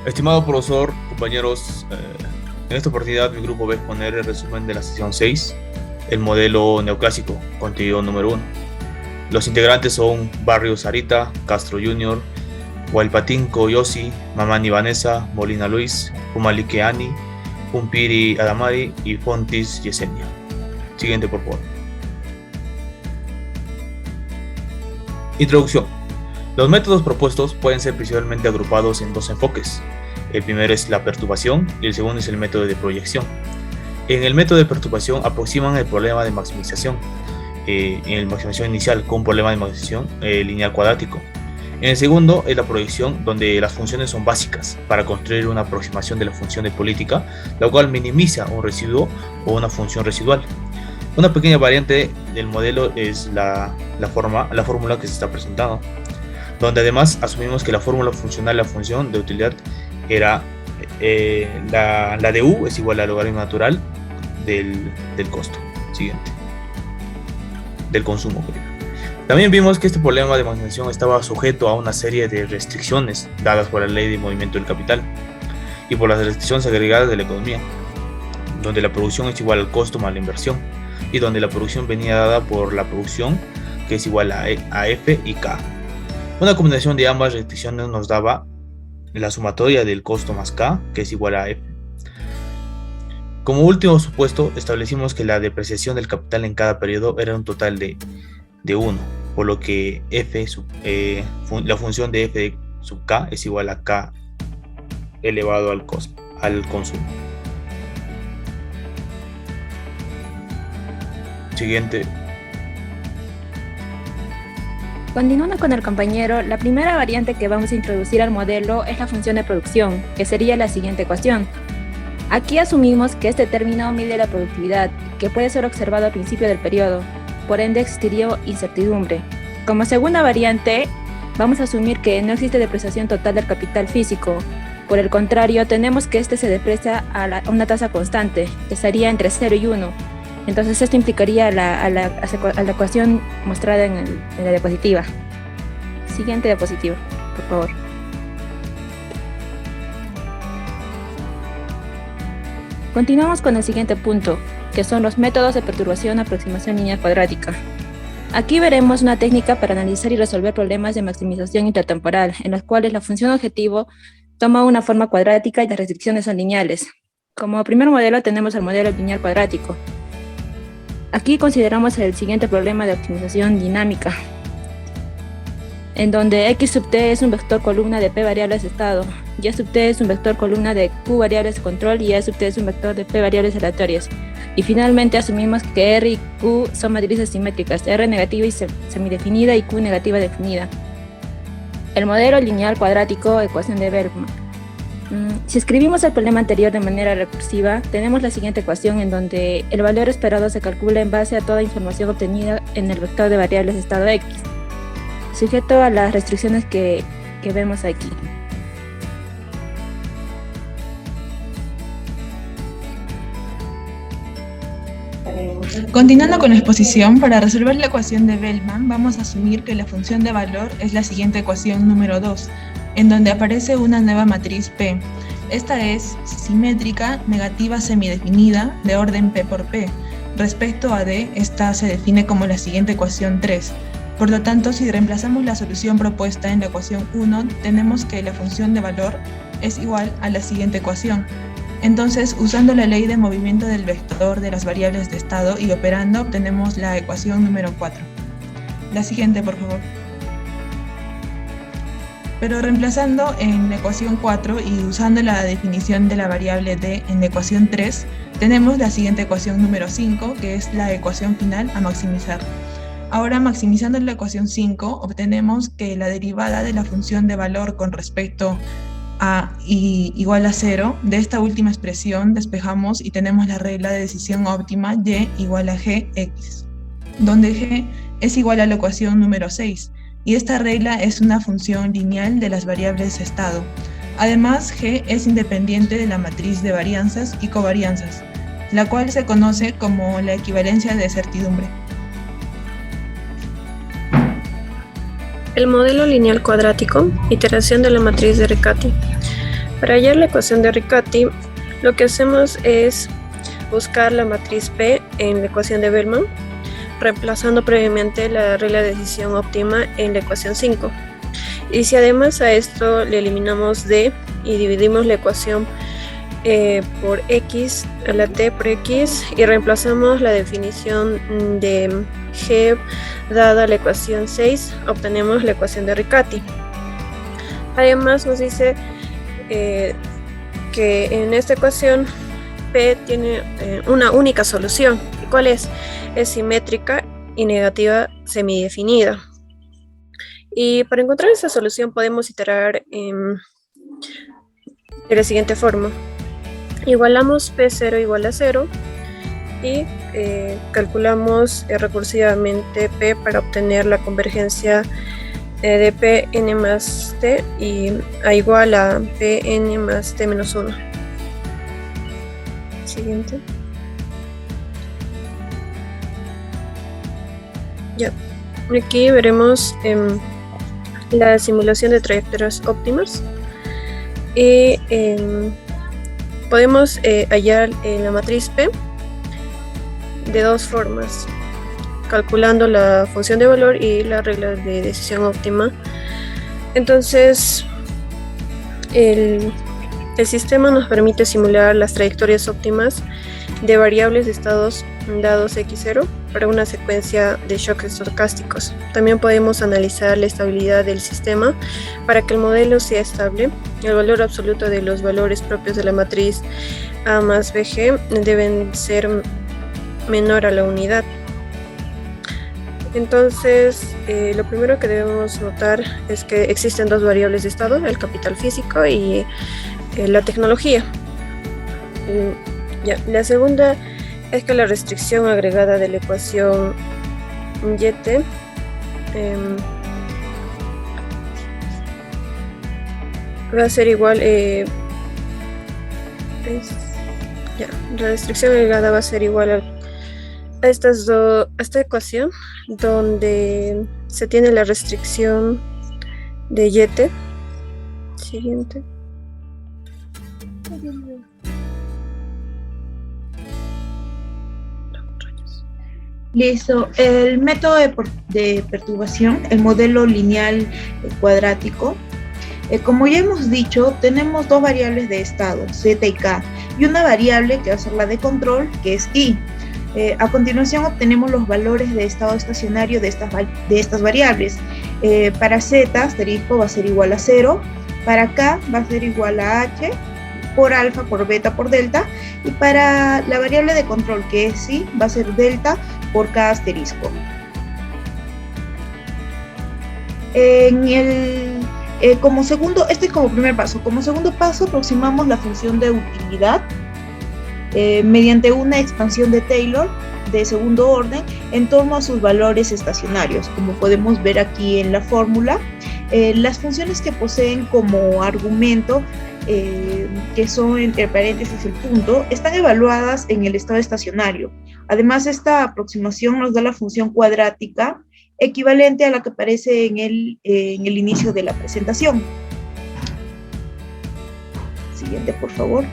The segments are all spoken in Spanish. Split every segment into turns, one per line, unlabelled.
Estimado profesor, compañeros, en esta oportunidad mi grupo va a exponer el resumen de la sesión 6, el modelo neoclásico, contenido número 1. Los integrantes son Barrios Sarita, Castro Jr., Hualpatín Coyosi, Mamani Vanessa, Molina Luis, Humalike Ani, Umpiri Adamari y Fontis Yesenia. Siguiente, por favor. Introducción. Los métodos propuestos pueden ser principalmente agrupados en dos enfoques. El primero es la perturbación y el segundo es el método de proyección. En el método de perturbación aproximan el problema de maximización, en la maximización inicial con un problema de maximización lineal cuadrático. En el segundo es la proyección, donde las funciones son básicas para construir una aproximación de la función de política, la cual minimiza un residuo o una función residual. Una pequeña variante del modelo es la fórmula que se está presentando, donde además asumimos que la fórmula funcional de la función de utilidad era la de U es igual al logaritmo natural del costo. Siguiente. Del consumo. También vimos que este problema de maximización estaba sujeto a una serie de restricciones dadas por la ley de movimiento del capital y por las restricciones agregadas de la economía, donde la producción es igual al costo más la inversión y donde la producción venía dada por la producción, que es igual a F y K. Una combinación de ambas restricciones nos daba la sumatoria del costo más K, que es igual a F. Como último supuesto, establecimos que la depreciación del capital en cada periodo era un total de 1, por lo que la función de F sub K es igual a K elevado al consumo. Siguiente.
Continuando con el compañero, la primera variante que vamos a introducir al modelo es la función de producción, que sería la siguiente ecuación. Aquí asumimos que este término mide la productividad, que puede ser observado al principio del periodo, por ende existiría incertidumbre. Como segunda variante, vamos a asumir que no existe depreciación total del capital físico. Por el contrario, tenemos que este se deprecia a una tasa constante, que estaría entre 0 y 1. Entonces esto implicaría a la ecuación mostrada en la diapositiva. Siguiente diapositiva, por favor. Continuamos con el siguiente punto, que son los métodos de perturbación aproximación lineal cuadrática. Aquí veremos una técnica para analizar y resolver problemas de maximización intertemporal, en los cuales la función objetivo toma una forma cuadrática y las restricciones son lineales. Como primer modelo tenemos el modelo lineal cuadrático. Aquí consideramos el siguiente problema de optimización dinámica, en donde x sub t es un vector columna de p variables de estado, y sub t es un vector columna de q variables de control y sub t es un vector de p variables aleatorias. Y finalmente asumimos que R y Q son matrices simétricas, R negativa y semidefinida y Q negativa definida. El modelo lineal cuadrático, ecuación de Bergman. Si escribimos el problema anterior de manera recursiva, tenemos la siguiente ecuación en donde el valor esperado se calcula en base a toda información obtenida en el vector de variables de estado X, sujeto a las restricciones que vemos aquí.
Continuando con la exposición, para resolver la ecuación de Bellman, vamos a asumir que la función de valor es la siguiente ecuación número 2, en donde aparece una nueva matriz P. Esta es simétrica, negativa semidefinida, de orden P por P. Respecto a D, esta se define como la siguiente ecuación 3. Por lo tanto, si reemplazamos la solución propuesta en la ecuación 1, tenemos que la función de valor es igual a la siguiente ecuación. Entonces, usando la ley de movimiento del vector de las variables de estado y operando, obtenemos la ecuación número 4. La siguiente, por favor. Pero reemplazando en la ecuación 4 y usando la definición de la variable d en la ecuación 3, tenemos la siguiente ecuación número 5, que es la ecuación final a maximizar. Ahora, maximizando la ecuación 5, obtenemos que la derivada de la función de valor con respecto a y igual a 0, de esta última expresión despejamos y tenemos la regla de decisión óptima y igual a gx, donde g es igual a la ecuación número 6, y esta regla es una función lineal de las variables de estado. Además, g es independiente de la matriz de varianzas y covarianzas, la cual se conoce como la equivalencia de certidumbre.
El modelo lineal cuadrático, iteración de la matriz de Riccati. Para hallar la ecuación de Riccati, lo que hacemos es buscar la matriz P en la ecuación de Bellman, reemplazando previamente la regla de decisión óptima en la ecuación 5. Y si además a esto le eliminamos D y dividimos la ecuación por X a la T por X y reemplazamos la definición de G dada la ecuación 6, obtenemos la ecuación de Riccati. Además nos dice que en esta ecuación P tiene una única solución. ¿Y cuál es? Es simétrica y negativa semidefinida. Y para encontrar esa solución podemos iterar de la siguiente forma. Igualamos P0 igual a 0 y calculamos recursivamente P para obtener la convergencia de Pn más T y A igual a Pn más T menos 1. Siguiente. Ya. Aquí veremos la simulación de trayectorias óptimas y podemos hallar la matriz P de dos formas, calculando la función de valor y la regla de decisión óptima. Entonces, el sistema nos permite simular las trayectorias óptimas de variables de estados dados x0 para una secuencia de shocks estocásticos. También podemos analizar la estabilidad del sistema para que el modelo sea estable. El valor absoluto de los valores propios de la matriz A más BG deben ser menor a la unidad. Entonces, lo primero que debemos notar es que existen dos variables de estado, el capital físico y la tecnología. La segunda es que la restricción agregada de la ecuación YT va a ser igual la restricción agregada va a ser igual a esta ecuación donde se tiene la restricción de YT. Siguiente.
Listo. El método de perturbación, el modelo lineal cuadrático. Como ya hemos dicho, tenemos dos variables de estado, Z y K, y una variable que va a ser la de control, que es I. A continuación obtenemos los valores de estado estacionario de estas variables. Para Z, asterisco va a ser igual a 0, para K va a ser igual a H, por alfa, por beta, por delta, y para la variable de control, que es I, va a ser delta por K asterisco. Como segundo, este es como primer paso. Como segundo paso, aproximamos la función de utilidad mediante una expansión de Taylor de segundo orden en torno a sus valores estacionarios. Como podemos ver aquí en la fórmula, las funciones que poseen como argumento, que son entre paréntesis el punto, están evaluadas en el estado estacionario. Además, esta aproximación nos da la función cuadrática equivalente a la que aparece en el inicio de la presentación. Siguiente, por favor.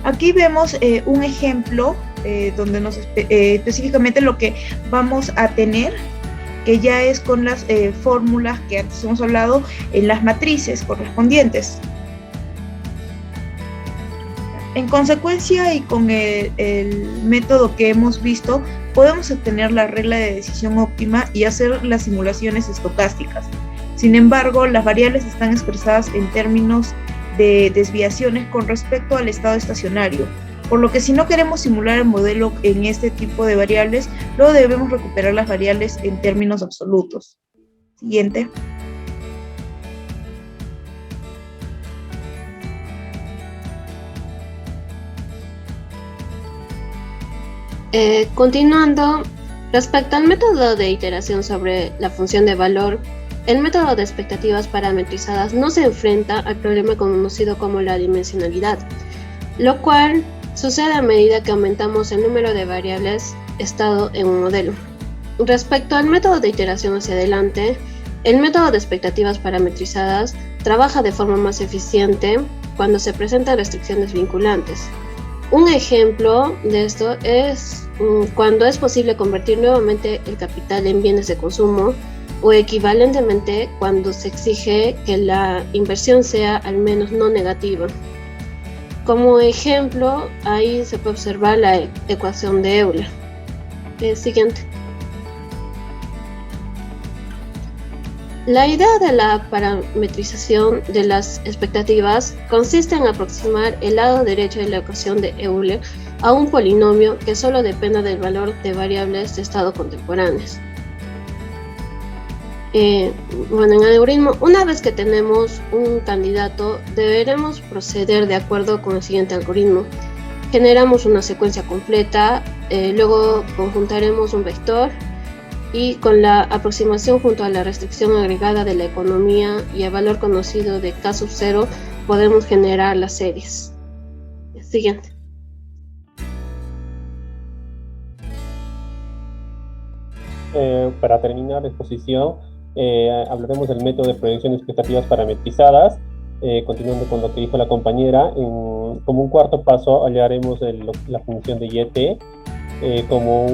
Aquí vemos un ejemplo donde específicamente lo que vamos a tener, que ya es con las fórmulas que antes hemos hablado en las matrices correspondientes. En consecuencia y con el método que hemos visto, podemos obtener la regla de decisión óptima y hacer las simulaciones estocásticas. Sin embargo, las variables están expresadas en términos de desviaciones con respecto al estado estacionario, por lo que si no queremos simular el modelo en este tipo de variables, luego debemos recuperar las variables en términos absolutos. Siguiente.
Continuando, respecto al método de iteración sobre la función de valor, el método de expectativas parametrizadas no se enfrenta al problema conocido como la dimensionalidad, lo cual sucede a medida que aumentamos el número de variables estado en un modelo. Respecto al método de iteración hacia adelante, El método de expectativas parametrizadas trabaja de forma más eficiente cuando se presentan restricciones vinculantes. Un ejemplo de esto es cuando es posible convertir nuevamente el capital en bienes de consumo, o equivalentemente cuando se exige que la inversión sea al menos no negativa. Como ejemplo, ahí se puede observar la ecuación de Euler. Siguiente. La idea de la parametrización de las expectativas consiste en aproximar el lado derecho de la ecuación de Euler a un polinomio que solo dependa del valor de variables de estado contemporáneas. En el algoritmo, una vez que tenemos un candidato, deberemos proceder de acuerdo con el siguiente algoritmo. Generamos una secuencia completa, luego conjuntaremos un vector y con la aproximación junto a la restricción agregada de la economía y el valor conocido de K sub 0 podemos generar las series. Siguiente.
Para terminar la exposición, hablaremos del método de proyección de expectativas parametrizadas, continuando con lo que dijo la compañera. Como un cuarto paso hallaremos la función de YT como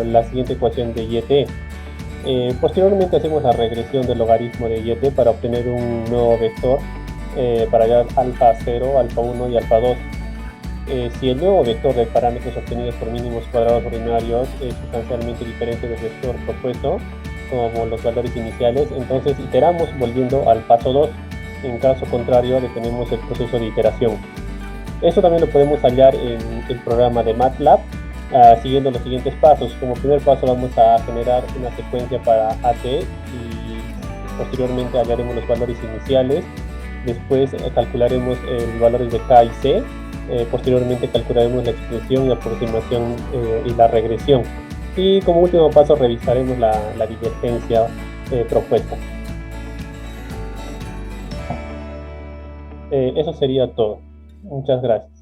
la siguiente ecuación de YT. Posteriormente hacemos la regresión del logaritmo de YT para obtener un nuevo vector para hallar alfa 0, alfa 1 y alfa 2. Si el nuevo vector de parámetros obtenidos por mínimos cuadrados ordinarios es sustancialmente diferente del vector propuesto, como los valores iniciales, entonces iteramos volviendo al paso 2. En caso contrario, detenemos el proceso de iteración. Eso también lo podemos hallar en el programa de MATLAB, siguiendo los siguientes pasos. Como primer paso vamos a generar una secuencia para AT y posteriormente hallaremos los valores iniciales. Después calcularemos los valores de K y C. Posteriormente calcularemos la expresión y aproximación y la regresión. Y como último paso revisaremos la divergencia propuesta. Eso sería todo. Muchas gracias.